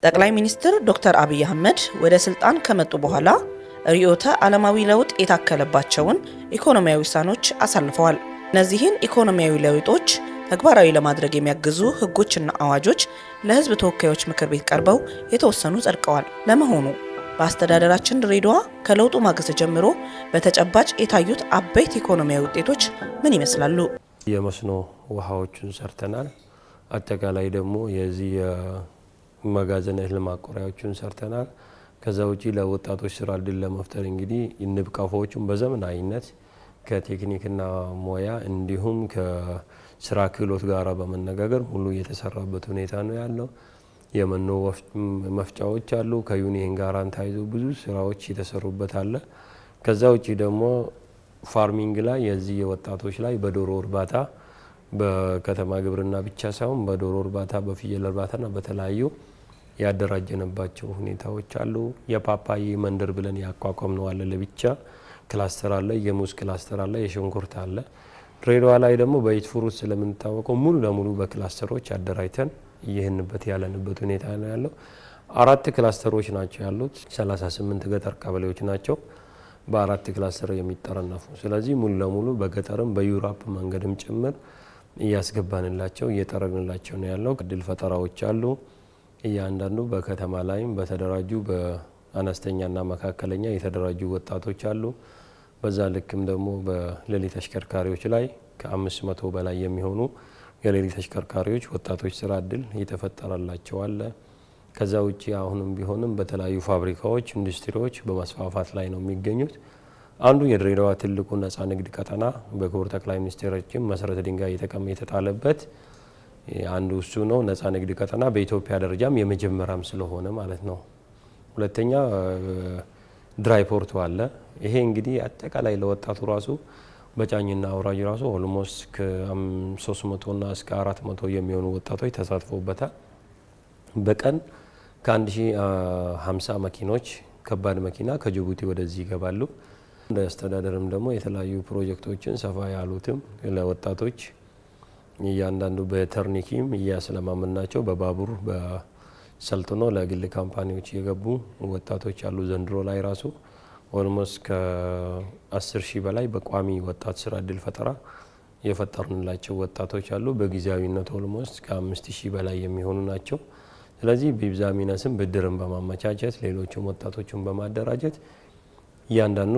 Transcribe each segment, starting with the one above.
ጠቅላይ ሚኒስትር ዶክተር አብይ አህመድ ወደ ስልጣን ከመጡ በኋላ ርዕዮተ ዓለማዊ ለውጥ የታከለባቸውን ኢኮኖሚያዊ ውሳኔዎች አሳልፈዋል። እነዚህን ኢኮኖሚያዊ ለውጦች ተግባራዊ ለማድረግ የሚያግዙ ህጎችና አዋጆች ለህዝብ ተወካዮች ምክር ቤት ቀርበው የተወሰኑ ጸድቀዋል። ለመሆኑ በአስተዳደራችን ድሬዳዋ ከለውጡ ማግስት ጀምሮ በተጨባጭ የታዩት አበይት ኢኮኖሚያዊ ውጤቶች ምን ይመስላሉ? የመስኖ ውሃዎችን ሰርተናል። አጠቃላይ ደግሞ የዚህ መጋዘን እህል ማቆሪያዎችን ሰርተናል። ከዛ ውጪ ለወጣቶች ስራ እድል ለመፍጠር እንግዲህ ንብ ቀፎዎችን በዘመናዊነት ከቴክኒክና ሙያ እንዲሁም ከስራ ክህሎት ጋራ በመነጋገር ሙሉ የተሰራበት ሁኔታ ነው ያለው። የመኖ መፍጫዎች አሉ። ከዩኒየን ጋራ ተያይዞ ብዙ ስራዎች የተሰሩበት አለ። ከዛ ውጪ ደግሞ ፋርሚንግ ላይ የዚህ የወጣቶች ላይ በዶሮ እርባታ በከተማ ግብርና ብቻ ሳይሆን በዶሮ እርባታ በፍየል እርባታና በተለያዩ ያደራጀንባቸው ሁኔታዎች አሉ። የፓፓዬ መንደር ብለን ያቋቋምነው አለ። ለብቻ ክላስተር አለ፣ የሙዝ ክላስተር አለ፣ የሽንኩርት አለ። ድሬዳዋ ላይ ደግሞ በኢት ፍሩት ስለምንታወቀው ሙሉ ለሙሉ በክላስተሮች አደራጅተን እየሄንበት ያለንበት ሁኔታ ነው ያለው። 4 ክላስተሮች ናቸው ያሉት። 38 ገጠር ቀበሌዎች ናቸው በ4 ክላስተር የሚጠረነፉ። ስለዚህ ሙሉ ለሙሉ በገጠርም በዩራፕ መንገድም ጭምር እያስገባንላቸው እየጠረግንላቸው ነው ያለው። እድል ፈጠራዎች አሉ። እያንዳንዱ በከተማ ላይም በተደራጁ በአነስተኛና መካከለኛ የተደራጁ ወጣቶች አሉ። በዛ ልክም ደግሞ በሌሊት ተሽከርካሪዎች ላይ ከ500 በላይ የሚሆኑ የሌሊት ተሽከርካሪዎች ወጣቶች ስራ እድል የተፈጠረላቸው አለ። ከዛ ውጪ አሁንም ቢሆንም በተለያዩ ፋብሪካዎች፣ ኢንዱስትሪዎች በማስፋፋት ላይ ነው የሚገኙት። አንዱ የድሬዳዋ ትልቁ ነፃ ንግድ ቀጠና በክቡር ጠቅላይ ሚኒስትራችን መሰረተ ድንጋይ የተጣለበት አንዱ እሱ ነው። ነፃ ንግድ ቀጠና በኢትዮጵያ ደረጃም የመጀመሪያም ስለሆነ ማለት ነው። ሁለተኛ ድራይ ፖርቱ አለ። ይሄ እንግዲህ አጠቃላይ ለወጣቱ ራሱ በጫኝና አውራጅ ራሱ ኦልሞስት ከ300 እና እስከ 400 የሚሆኑ ወጣቶች ተሳትፎበታል። በቀን ከ1050 መኪኖች ከባድ መኪና ከጅቡቲ ወደዚህ ይገባሉ። እንደ አስተዳደርም ደግሞ የተለያዩ ፕሮጀክቶችን ሰፋ ያሉትም ለወጣቶች እያንዳንዱ በተርኒኪም እያስለማመናቸው በባቡር በሰልጥኖ ለግል ካምፓኒዎች የገቡ ወጣቶች አሉ። ዘንድሮ ላይ ራሱ ኦልሞስት ከ10 ሺህ በላይ በቋሚ ወጣት ስራ እድል ፈጠራ የፈጠርንላቸው ወጣቶች አሉ። በጊዜያዊነት ኦልሞስት ከ5 ሺህ በላይ የሚሆኑ ናቸው። ስለዚህ ቢብዛ ሚነስም ብድርን በማመቻቸት ሌሎችም ወጣቶችን በማደራጀት እያንዳንዱ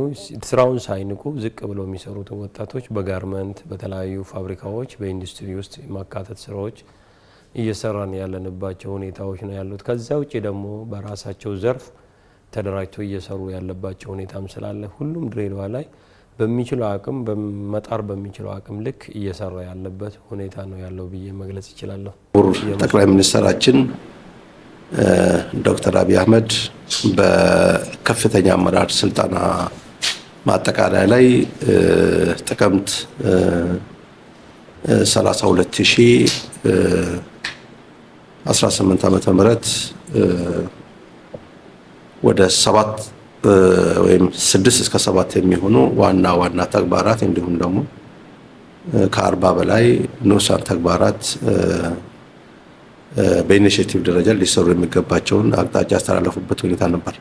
ስራውን ሳይንቁ ዝቅ ብለው የሚሰሩትን ወጣቶች በጋርመንት በተለያዩ ፋብሪካዎች በኢንዱስትሪ ውስጥ ማካተት ስራዎች እየሰራን ያለንባቸው ሁኔታዎች ነው ያሉት። ከዛ ውጪ ደግሞ በራሳቸው ዘርፍ ተደራጅተው እየሰሩ ያለባቸው ሁኔታም ስላለ ሁሉም ድሬዳዋ ላይ በሚችለው አቅም በመጣር በሚችለው አቅም ልክ እየሰራ ያለበት ሁኔታ ነው ያለው ብዬ መግለጽ እችላለሁ። ጠቅላይ ሚኒስትራችን ዶክተር አብይ አህመድ በከፍተኛ አመራር ስልጠና ማጠቃለያ ላይ ጥቅምት 30/2018 ዓመተ ምህረት ወደ 7 ወይም 6 እስከ 7 የሚሆኑ ዋና ተግባራት እንዲሁም ደግሞ ከ40 በላይ ንዑሳን ተግባራት በኢኒሼቲቭ ደረጃ ሊሰሩ የሚገባቸውን አቅጣጫ ያስተላለፉበት ሁኔታ ነበር።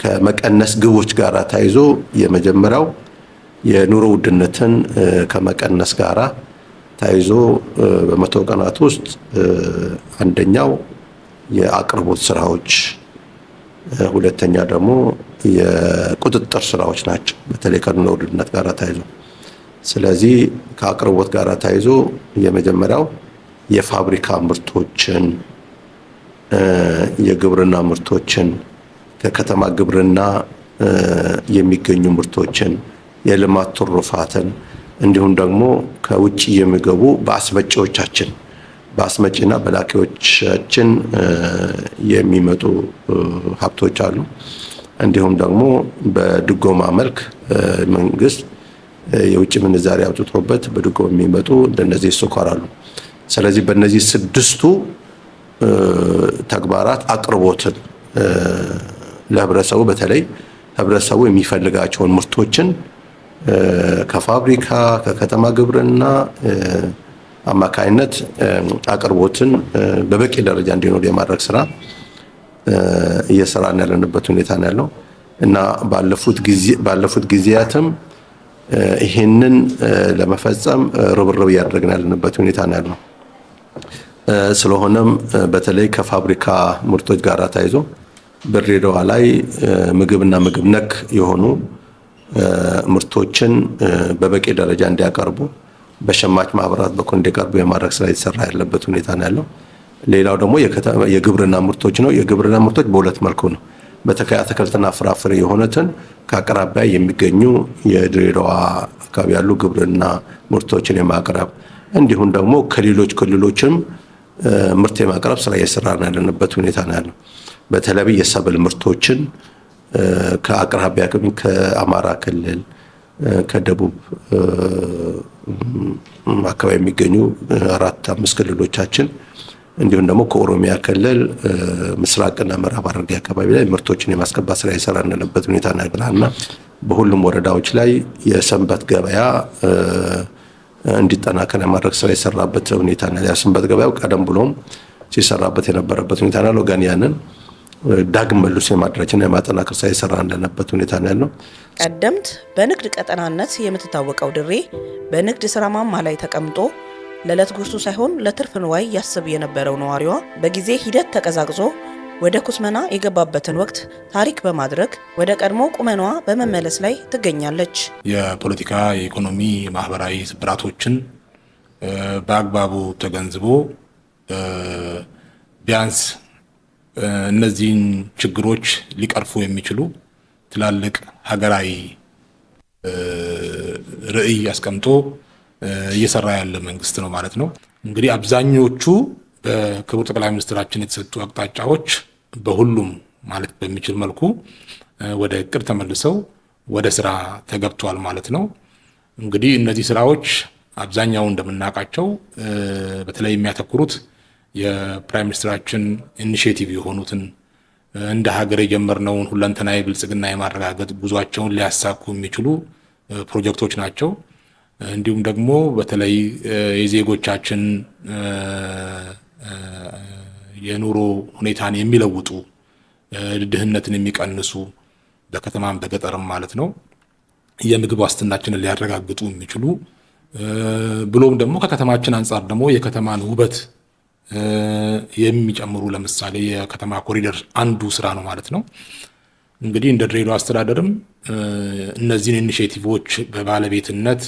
ከመቀነስ ግቦች ጋር ተያይዞ የመጀመሪያው የኑሮ ውድነትን ከመቀነስ ጋራ ተያይዞ በ100 ቀናት ውስጥ አንደኛው የአቅርቦት ስራዎች፣ ሁለተኛ ደግሞ የቁጥጥር ስራዎች ናቸው፣ በተለይ ከኑሮ ውድነት ጋር ተያይዞ። ስለዚህ ከአቅርቦት ጋር ተያይዞ የመጀመሪያው የፋብሪካ ምርቶችን፣ የግብርና ምርቶችን፣ ከከተማ ግብርና የሚገኙ ምርቶችን፣ የልማት ትሩፋትን እንዲሁም ደግሞ ከውጭ የሚገቡ በአስመጪዎቻችን በአስመጪና በላኪዎቻችን የሚመጡ ሀብቶች አሉ። እንዲሁም ደግሞ በድጎማ መልክ መንግስት የውጭ ምንዛሪ አውጥቶበት በድጎማ የሚመጡ እንደነዚህ ስኳር አሉ። ስለዚህ በእነዚህ 6ቱ ተግባራት አቅርቦትን ለህብረተሰቡ በተለይ ህብረተሰቡ የሚፈልጋቸውን ምርቶችን ከፋብሪካ ከከተማ ግብርና አማካይነት አቅርቦትን በበቂ ደረጃ እንዲኖር የማድረግ ስራ እየሰራን ያለንበት ሁኔታ ነው ያለው እና ባለፉት ጊዜያትም ይሄንን ለመፈጸም ርብርብ እያደረግን ያለንበት ሁኔታ ነው ያለው። ስለሆነም በተለይ ከፋብሪካ ምርቶች ጋር ተያይዞ በድሬዳዋ ላይ ምግብና ምግብ ነክ የሆኑ ምርቶችን በበቂ ደረጃ እንዲያቀርቡ በሸማች ማህበራት በኩል እንዲቀርቡ የማድረግ ስራ እየተሰራ ያለበት ሁኔታ ነው ያለው። ሌላው ደግሞ የግብርና ምርቶች ነው። የግብርና ምርቶች በሁለት መልኩ ነው። በተለይ አትክልትና ፍራፍሬ የሆኑትን ከአቅራቢያ የሚገኙ የድሬዳዋ አካባቢ ያሉ ግብርና ምርቶችን የማቅረብ እንዲሁም ደግሞ ከሌሎች ክልሎችም ምርት የማቅረብ ስራ እየሰራን ያለንበት ሁኔታ ነው ያለው። በተለይ የሰብል ምርቶችን ከአቅራቢያ ከአማራ ክልል ከደቡብ አካባቢ የሚገኙ 4-5 ክልሎቻችን እንዲሁም ደግሞ ከኦሮሚያ ክልል ምስራቅና ምዕራብ ሐረርጌ አካባቢ ላይ ምርቶችን የማስገባት ስራ እየሰራን ያለበት ሁኔታ ነው ያለና በሁሉም ወረዳዎች ላይ የሰንበት ገበያ እንዲጠናከር የማድረግ ስራ የሰራበት ሁኔታ ነው። የሰንበት ገበያው ቀደም ብሎም ሲሰራበት የነበረበት ሁኔታ ነው። ግን ያንን ዳግም መልሶ የማድረግና የማጠናከር ስራ የሰራ እንደነበረ ሁኔታ ነው ያለው። ቀደምት በንግድ ቀጠናነት የምትታወቀው ድሬ በንግድ ስራ ማማ ላይ ተቀምጦ ለዕለት ጉርሱ ሳይሆን ለትርፍ ንዋይ ያስብ የነበረው ነዋሪዋ በጊዜ ሂደት ተቀዛቅዞ ወደ ኩስመና የገባበትን ወቅት ታሪክ በማድረግ ወደ ቀድሞ ቁመናዋ በመመለስ ላይ ትገኛለች። የፖለቲካ፣ የኢኮኖሚ፣ ማህበራዊ ስብራቶችን በአግባቡ ተገንዝቦ ቢያንስ እነዚህን ችግሮች ሊቀርፉ የሚችሉ ትላልቅ ሀገራዊ ርዕይ አስቀምጦ እየሰራ ያለ መንግስት ነው ማለት ነው። እንግዲህ አብዛኞቹ በክቡር ጠቅላይ ሚኒስትራችን የተሰጡ አቅጣጫዎች በሁሉም ማለት በሚችል መልኩ ወደ እቅድ ተመልሰው ወደ ስራ ተገብቷል ማለት ነው። እንግዲህ እነዚህ ስራዎች አብዛኛው እንደምናውቃቸው በተለይ የሚያተኩሩት የፕራይም ሚኒስትራችን ኢኒሺዬቲቭ የሆኑትን እንደ ሀገር የጀመርነውን ሁለንተናዊ ብልጽግና የማረጋገጥ ጉዟቸውን ሊያሳኩ የሚችሉ ፕሮጀክቶች ናቸው። እንዲሁም ደግሞ በተለይ የዜጎቻችን የኑሮ ሁኔታን የሚለውጡ ድህነትን የሚቀንሱ በከተማም በገጠርም ማለት ነው የምግብ ዋስትናችንን ሊያረጋግጡ የሚችሉ ብሎም ደግሞ ከከተማችን አንጻር ደግሞ የከተማን ውበት የሚጨምሩ ለምሳሌ የከተማ ኮሪደር አንዱ ስራ ነው ማለት ነው። እንግዲህ እንደ ድሬዳዋ አስተዳደርም እነዚህን ኢኒሼቲቮች በባለቤትነት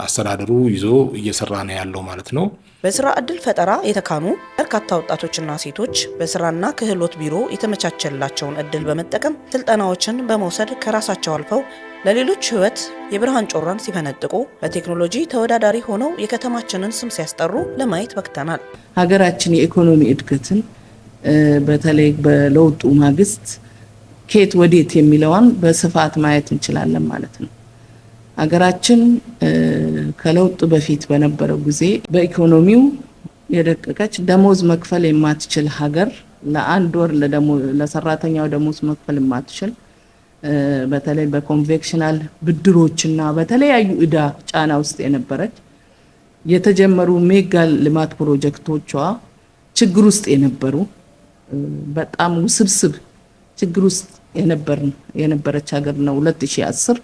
አስተዳደሩ ይዞ እየሰራ ነው ያለው ማለት ነው። በስራ እድል ፈጠራ የተካኑ በርካታ ወጣቶችና ሴቶች በስራና ክህሎት ቢሮ የተመቻቸላቸውን እድል በመጠቀም ስልጠናዎችን በመውሰድ ከራሳቸው አልፈው ለሌሎች ህይወት የብርሃን ጮራን ሲፈነጥቁ በቴክኖሎጂ ተወዳዳሪ ሆነው የከተማችንን ስም ሲያስጠሩ ለማየት በቅተናል። ሀገራችን የኢኮኖሚ እድገትን በተለይ በለውጡ ማግስት ከየት ወዴት የሚለውን በስፋት ማየት እንችላለን ማለት ነው። ሀገራችን ከለውጥ በፊት በነበረው ጊዜ በኢኮኖሚው የደቀቀች ደሞዝ መክፈል የማትችል ሀገር ለአንድ ወር ለሰራተኛው ደሞዝ መክፈል የማትችል በተለይ በኮንቬክሽናል ብድሮችና በተለያዩ ዕዳ ጫና ውስጥ የነበረች የተጀመሩ ሜጋ ልማት ፕሮጀክቶቿ ችግር ውስጥ የነበሩ በጣም ውስብስብ ችግር ውስጥ የነበረች ሀገር ነው። 2010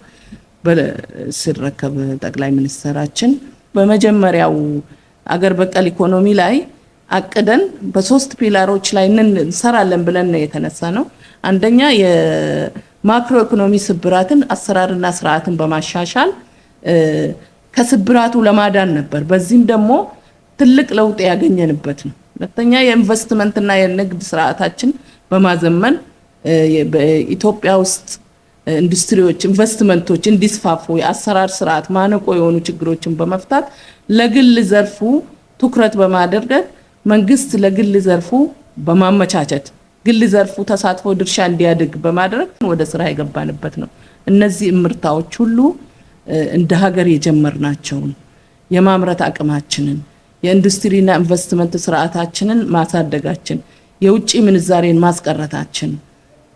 ሲረከብ ጠቅላይ ሚኒስትራችን በመጀመሪያው አገር በቀል ኢኮኖሚ ላይ አቅደን በ3 ፒላሮች ላይ እንሰራለን ብለን ነው የተነሳ ነው። አንደኛ የማክሮ ኢኮኖሚ ስብራትን አሰራርና ስርዓትን በማሻሻል ከስብራቱ ለማዳን ነበር። በዚህም ደግሞ ትልቅ ለውጥ ያገኘንበት ነው። ሁለተኛ የኢንቨስትመንትና የንግድ ስርዓታችን በማዘመን በኢትዮጵያ ውስጥ ኢንዱስትሪዎች ኢንቨስትመንቶች እንዲስፋፉ የአሰራር ስርዓት ማነቆ የሆኑ ችግሮችን በመፍታት ለግል ዘርፉ ትኩረት በማድረግ መንግስት ለግል ዘርፉ በማመቻቸት ግል ዘርፉ ተሳትፎ ድርሻ እንዲያድግ በማድረግ ወደ ስራ የገባንበት ነው። እነዚህ ምርታዎች ሁሉ እንደ ሀገር የጀመርናቸው የማምረት አቅማችንን የኢንዱስትሪና ኢንቨስትመንት ስርዓታችንን ማሳደጋችን የውጭ ምንዛሬን ማስቀረታችን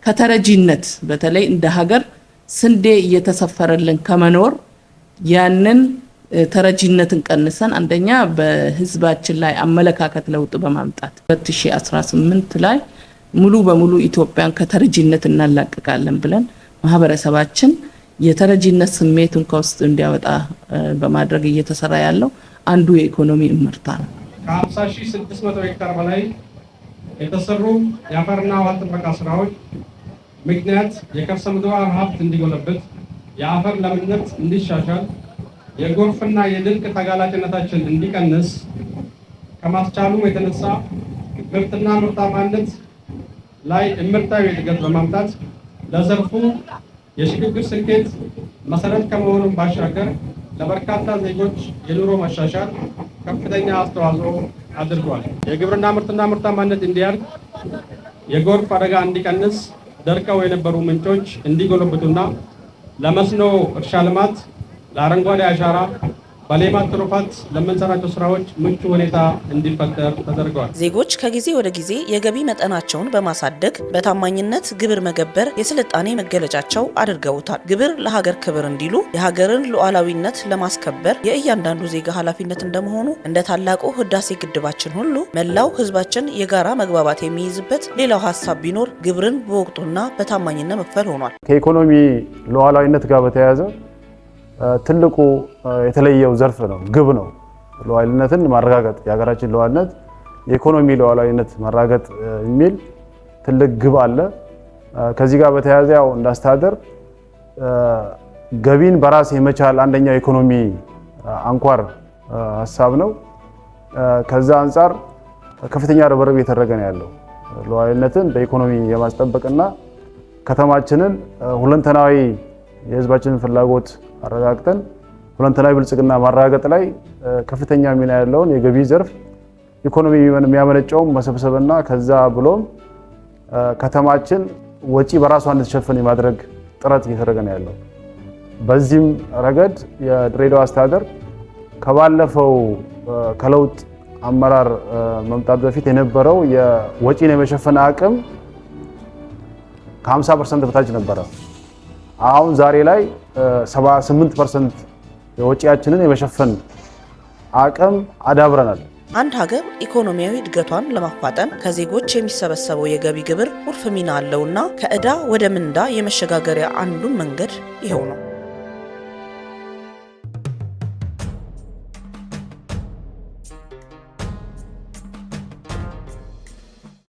ከተረጂነት በተለይ እንደ ሀገር ስንዴ እየተሰፈረልን ከመኖር ያንን ተረጂነትን ቀንሰን አንደኛ በህዝባችን ላይ አመለካከት ለውጥ በማምጣት 2018 ላይ ሙሉ በሙሉ ኢትዮጵያን ከተረጂነት እናላቅቃለን ብለን ማህበረሰባችን የተረጂነት ስሜቱን ከውስጥ እንዲያወጣ በማድረግ እየተሰራ ያለው አንዱ የኢኮኖሚ እምርታ ነው። ከ50,600 ሄክታር በላይ የተሰሩ የአፈርና ውሃ ጥበቃ ስራዎች ምክንያት የከርሰ ምድር ሀብት እንዲጎለብት፣ የአፈር ለምነት እንዲሻሻል፣ የጎርፍና የድርቅ ተጋላጭነታችን እንዲቀንስ ከማስቻሉ የተነሳ ምርትና ምርታማነት ላይ እምርታዊ እድገት በማምጣት ለዘርፉ የሽግግር ስኬት መሰረት ከመሆኑን ባሻገር ለበርካታ ዜጎች የኑሮ መሻሻል ከፍተኛ አስተዋጽኦ አድርጓል። የግብርና ምርትና ምርታማነት እንዲያድግ፣ የጎርፍ አደጋ እንዲቀንስ፣ ደርቀው የነበሩ ምንጮች እንዲጎለብቱና ለመስኖ እርሻ ልማት፣ ለአረንጓዴ አሻራ፣ በሌማት ትሩፋት ለምንሰራቸው ስራዎች ምቹ ሁኔታ እንዲፈጠር ተደርገዋል። ዜጎች ከጊዜ ወደ ጊዜ የገቢ መጠናቸውን በማሳደግ በታማኝነት ግብር መገበር የስልጣኔ መገለጫቸው አድርገውታል። ግብር ለሀገር ክብር እንዲሉ የሀገርን ሉዓላዊነት ለማስከበር የእያንዳንዱ ዜጋ ኃላፊነት እንደመሆኑ እንደ ታላቁ ህዳሴ ግድባችን ሁሉ መላው ህዝባችን የጋራ መግባባት የሚይዝበት ሌላው ሀሳብ ቢኖር ግብርን በወቅቱና በታማኝነት መክፈል ሆኗል። ከኢኮኖሚ ሉዓላዊነት ጋር በተያያዘ ትልቁ የተለየው ዘርፍ ነው ግብ ነው። ሉዓላዊነትን ማረጋገጥ፣ የሀገራችን ሉዓላዊነት የኢኮኖሚ ሉዓላዊነት ማረጋገጥ የሚል ትልቅ ግብ አለ። ከዚህ ጋር በተያያዘ ያው እንዳስተዳደር ገቢን በራስ የመቻል አንደኛው ኢኮኖሚ አንኳር ሀሳብ ነው። ከዛ አንፃር ከፍተኛ ርብርብ እየተደረገ ነው ያለው ሉዓላዊነትን በኢኮኖሚ የማስጠበቅና ከተማችንን ሁለንተናዊ የህዝባችንን ፍላጎት አረጋግጠን ሁለንተናዊ ብልጽግና ማረጋገጥ ላይ ከፍተኛ ሚና ያለውን የገቢ ዘርፍ ኢኮኖሚ የሚያመነጨውን መሰብሰብና ከዛ ብሎም ከተማችን ወጪ በራሷ እንድትሸፍን የማድረግ ጥረት እየተደረገ ነው ያለው። በዚህም ረገድ የድሬዳዋ አስተዳደር ከባለፈው ከለውጥ አመራር መምጣት በፊት የነበረው የወጪን የመሸፈን አቅም ከ50% በታች ነበረ። አሁን ዛሬ ላይ 78% የወጪያችንን የመሸፈን አቅም አዳብረናል። አንድ ሀገር ኢኮኖሚያዊ እድገቷን ለማፋጠን ከዜጎች የሚሰበሰበው የገቢ ግብር ቁልፍ ሚና አለውና ከዕዳ ወደ ምንዳ የመሸጋገሪያ አንዱን መንገድ ይኸው ነው።